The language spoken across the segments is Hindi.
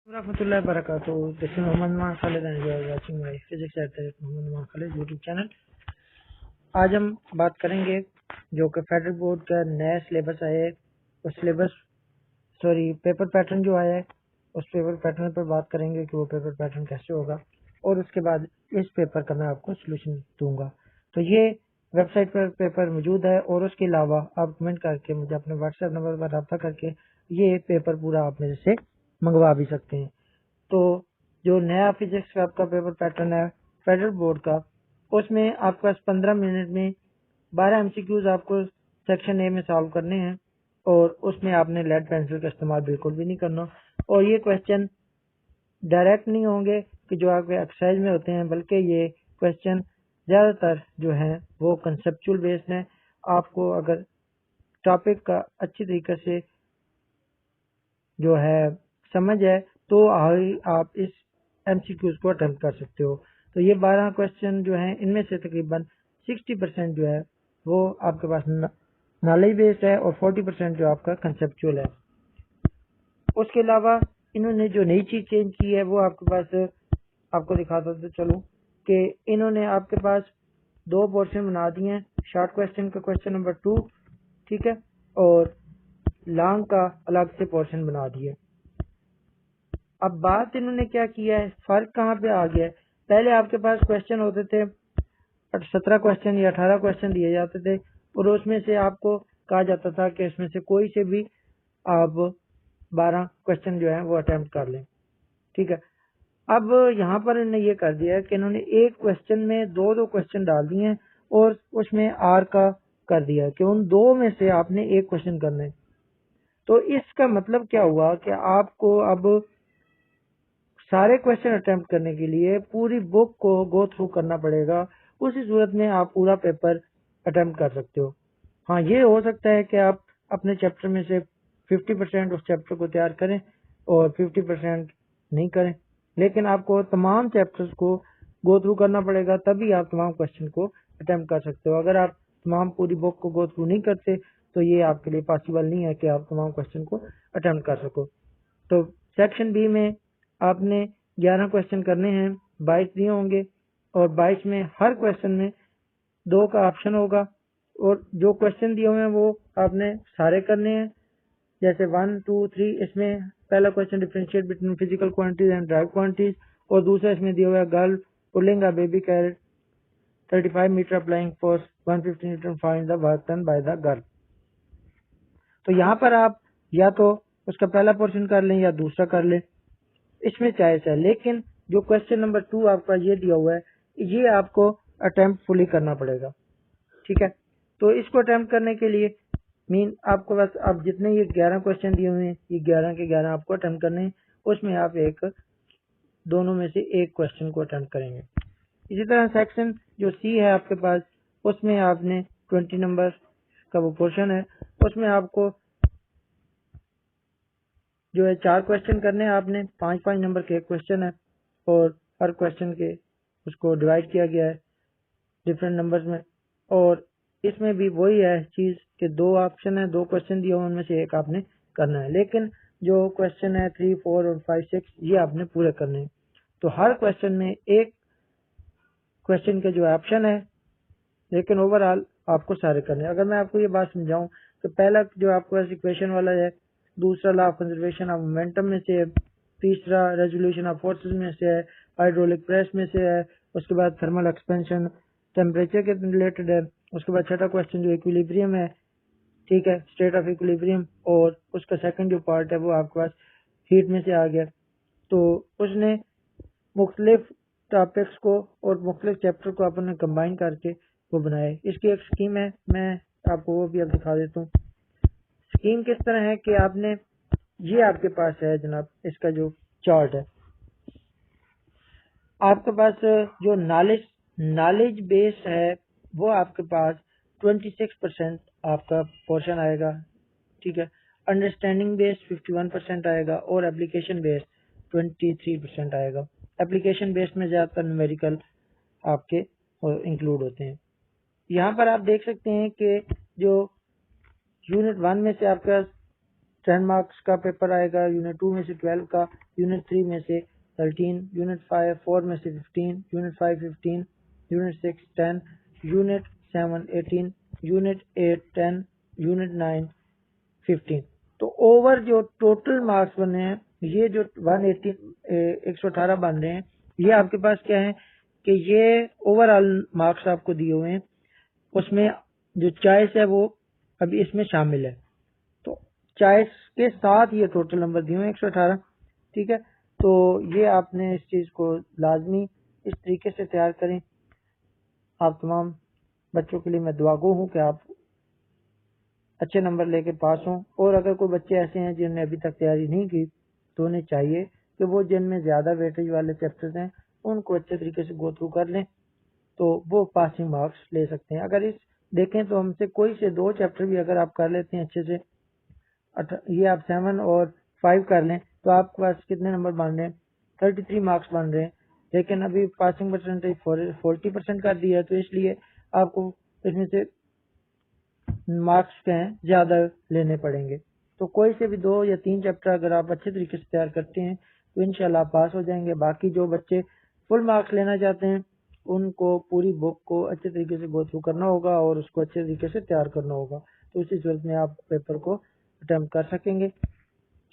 रहमतुल्लाहि व बरकातुहू। This is Mohammad Numan Khalid and you are watching my physics at Mohammad Numan Khalid YouTube channel. आज हम बात करेंगे जो कि फेडरल बोर्ड का नया सिलेबस आया है, उस सिलेबस पेपर पैटर्न जो आया है उस पेपर पैटर्न पर बात करेंगे कि वो पेपर पैटर्न कैसे होगा, और उसके बाद इस पेपर का मैं आपको सोल्यूशन दूंगा। तो ये वेबसाइट पर पेपर मौजूद है, और उसके अलावा आप कमेंट करके मुझे अपने व्हाट्सएप नंबर पर रब्ता करके ये पेपर पूरा आप मेरे से मंगवा भी सकते हैं। तो जो नया फिजिक्स का आपका पेपर पैटर्न है फेडरल बोर्ड का, उसमें आपके पास 15 मिनट में 12 एमसीक्यूज आपको सेक्शन ए में सॉल्व करने हैं, और उसमें आपने लेड पेंसिल का इस्तेमाल बिल्कुल भी नहीं करना। और ये क्वेश्चन डायरेक्ट नहीं होंगे कि जो आपके एक्सरसाइज में होते हैं, बल्कि ये क्वेश्चन ज़्यादातर जो हैं वो कंसेप्चुअल बेस्ड हैं। आपको अगर टॉपिक का अच्छी तरीके से जो है समझ है तो आप इस एमसीक्यूज को अटेम्प्ट कर सकते हो। तो ये 12 क्वेश्चन जो हैं, इनमें से तकरीबन 60% जो है वो आपके पास नॉलेज बेस्ड है, और 40% जो आपका कंसेप्चुअल है। उसके अलावा इन्होंने जो नई चीज चेंज की है वो आपके पास आपको दिखाता तो चलूं कि इन्होंने आपके पास 2 पोर्शन बना दिए हैं। शॉर्ट क्वेश्चन का क्वेश्चन नंबर 2, ठीक है, और लॉन्ग का अलग से पोर्शन बना दिया। अब बात इन्होंने क्या किया है, फर्क कहाँ पे आ गया है। पहले आपके पास क्वेश्चन होते थे 17 क्वेश्चन या 18 क्वेश्चन दिए जाते थे, और उसमें से आपको कहा जाता था कि इसमें से कोई से भी आप 12 क्वेश्चन जो है वो अटेम्प्ट कर लें, ठीक है। अब यहाँ पर इन्होंने ये कर दिया है कि इन्होंने एक क्वेश्चन में दो क्वेश्चन डाल दिए हैं, और उसमें आर का कर दिया है कि उन दो में से आपने एक क्वेश्चन करना है। तो इसका मतलब क्या हुआ कि आपको अब सारे क्वेश्चन अटेम्प्ट करने के लिए पूरी बुक को गो थ्रू करना पड़ेगा। उसी सूरत में आप पूरा पेपर अटेम्प्ट कर सकते हो। हाँ, ये हो सकता है कि आप अपने चैप्टर में से 50% उस चैप्टर को तैयार करें और 50% नहीं करें, लेकिन आपको तमाम चैप्टर्स को गो थ्रू करना पड़ेगा, तभी आप तमाम क्वेश्चन को अटेम्प्ट कर सकते हो। अगर आप तमाम पूरी बुक को गो थ्रू नहीं करते तो ये आपके लिए पॉसिबल नहीं है कि आप तमाम क्वेश्चन को अटेम्प्ट कर सको। तो सेक्शन बी में आपने 11 क्वेश्चन करने हैं, 22 दिए होंगे, और 22 में हर क्वेश्चन में 2 का ऑप्शन होगा, और जो क्वेश्चन दिए हुए हैं वो आपने सारे करने हैं। जैसे 1, 2, 3, इसमें पहला question differentiate between physical quantities and derived quantities, और दूसरा इसमें दिया हुआ है girl pulling a baby carriage 35 metre applying force 150 newton find the work done by the girl. तो यहाँ पर आप या तो उसका पहला पोर्शन कर लें या दूसरा कर लें, इसमें चॉइस है। लेकिन जो क्वेश्चन नंबर 2 आपका ये दिया हुआ है, ये आपको अटेम्प्ट फुली करना पड़ेगा, ठीक है। तो इसको अटेम्प्ट करने के लिए आपको बस आप जितने ये 11 क्वेश्चन दिए हुए हैं, ये 11 के 11 आपको अटेम्प्ट करने हैं। उसमें आप दोनों में से एक क्वेश्चन को अटेम्प्ट करेंगे। इसी तरह सेक्शन जो सी है आपके पास, उसमें आपने 20 नंबर का वो पोर्शन है, उसमें आपको जो है 4 क्वेश्चन करने हैं। आपने 5-5 नंबर के एक क्वेश्चन है, और हर क्वेश्चन के उसको डिवाइड किया गया है डिफरेंट नंबर्स में। और इसमें भी वही है चीज कि 2 ऑप्शन है, 2 क्वेश्चन दिए हुए, उनमें से एक आपने करना है। लेकिन जो क्वेश्चन है 3, 4 और 5, 6 ये आपने पूरे करने हैं। तो हर क्वेश्चन में एक क्वेश्चन के जो ऑप्शन है, लेकिन ओवरऑल आपको सारे करने हैं। अगर मैं आपको ये बात समझाऊं तो पहला जो आपको इक्वेशन वाला है, दूसरा law of conservation of momentum में से है, तीसरा रेजोल्यूशन ऑफ फोर्सेस में से है, हाइड्रोलिक प्रेस में से है, उसके बाद थर्मल एक्सपेंशन टेम्परेचर के रिलेटेड है, उसके बाद छठा क्वेश्चन जो इक्विलिब्रियम है, ठीक है, स्टेट ऑफ इक्विलिब्रियम, और उसका सेकंड जो पार्ट है वो आपके पास हीट में से आ गया। तो उसने मुख्तलिफ टॉपिक्स को और मुख्तलिफ चैप्टर को अपने कंबाइन करके वो बनाए। इसकी एक स्कीम है, मैं आपको वो भी अब दिखा देता हूँ। स्कीम किस तरह है कि आपने ये आपके पास है जनाब, इसका जो चार्ट है आपके पास, जो नॉलेज बेस है वो आपके पास 26% आपका पोर्शन आएगा, ठीक है। अंडरस्टैंडिंग बेस 51% आएगा, और एप्लीकेशन बेस 23% आएगा। एप्लीकेशन बेस में ज्यादातर न्यूमेरिकल आपके इंक्लूड होते हैं। यहाँ पर आप देख सकते हैं कि जो यूनिट 1 में से आपका 10 मार्क्स का पेपर आएगा। यूनिट 2 में से 12 का, यूनिट 3 में से 13, यूनिट 4 में से 15, unit 5 15, unit 6 10, unit 7 18, unit 8 10, unit 9 15। तो ओवर जो टोटल मार्क्स बने हैं, ये जो 118 बन रहे हैं, ये आपके पास क्या है कि ये ओवरऑल मार्क्स आपको दिए हुए हैं, उसमें जो चॉइस है वो अभी इसमें शामिल है। तो चॉइस के साथ ये टोटल नंबर दिए हुए हैं 118। ठीक है, तो ये आपने इस चीज को लाजमी इस तरीके से तैयार करें। आप तमाम बच्चों के लिए मैं दुआगो हूँ कि आप अच्छे नंबर लेके पास हों। और अगर कोई बच्चे ऐसे हैं जिन्होंने अभी तक तैयारी नहीं की, तो उन्हें चाहिए कि वो जिनमें ज्यादा वेटेज वाले चैप्टर्स हैं उनको अच्छे तरीके से गो थ्रू कर लें, तो वो पासिंग मार्क्स ले सकते हैं। अगर इस देखें तो हमसे कोई से 2 चैप्टर भी अगर आप कर लेते हैं अच्छे से, ये आप 7 और 5 कर लें, तो आपके पास कितने नंबर बन रहे हैं? 33 मार्क्स बन रहे हैं। लेकिन अभी पासिंग परसेंटेज 40% कर दिया है, तो इसलिए आपको इसमें से मार्क्स क्या हैं ज्यादा लेने पड़ेंगे। तो कोई से भी 2 या 3 चैप्टर अगर आप अच्छे तरीके से तैयार करते हैं तो इंशाल्लाह आप पास हो जाएंगे। बाकी जो बच्चे फुल मार्क्स लेना चाहते हैं उनको पूरी बुक को अच्छे तरीके से गो थ्रू करना होगा और उसको अच्छे तरीके से तैयार करना होगा। तो उसी सूरत में आप पेपर को अटेम्प्ट कर सकेंगे।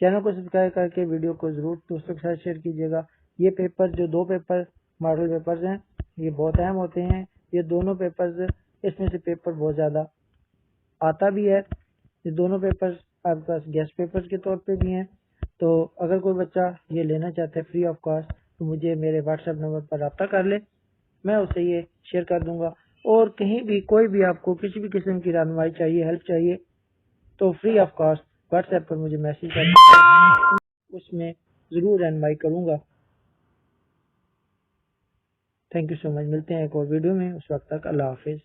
चैनल को सब्सक्राइब करके वीडियो को जरूर दोस्तों के साथ शेयर कीजिएगा। ये पेपर जो 2 पेपर मॉडल पेपर्स हैं, ये बहुत अहम होते हैं। ये दोनों पेपर्स, इसमें से पेपर बहुत ज्यादा आता भी है। ये दोनों पेपर्स आपके पास गेस्ट पेपर्स के तौर पे भी हैं। तो अगर कोई बच्चा ये लेना चाहता है फ्री ऑफ कॉस्ट, तो मुझे मेरे व्हाट्सएप नंबर पर रब्ता कर ले, मैं उसे ये शेयर कर दूंगा। और कहीं भी कोई भी आपको किसी भी किस्म की रहनुमाई चाहिए, हेल्प चाहिए, तो फ्री ऑफ कॉस्ट व्हाट्सएप पर मुझे मैसेज कर, उसमें जरूर रहनुमाई करूंगा। Thank you so much. मिलते हैं एक और वीडियो में, उस वक्त तक अल्लाह हाफिज।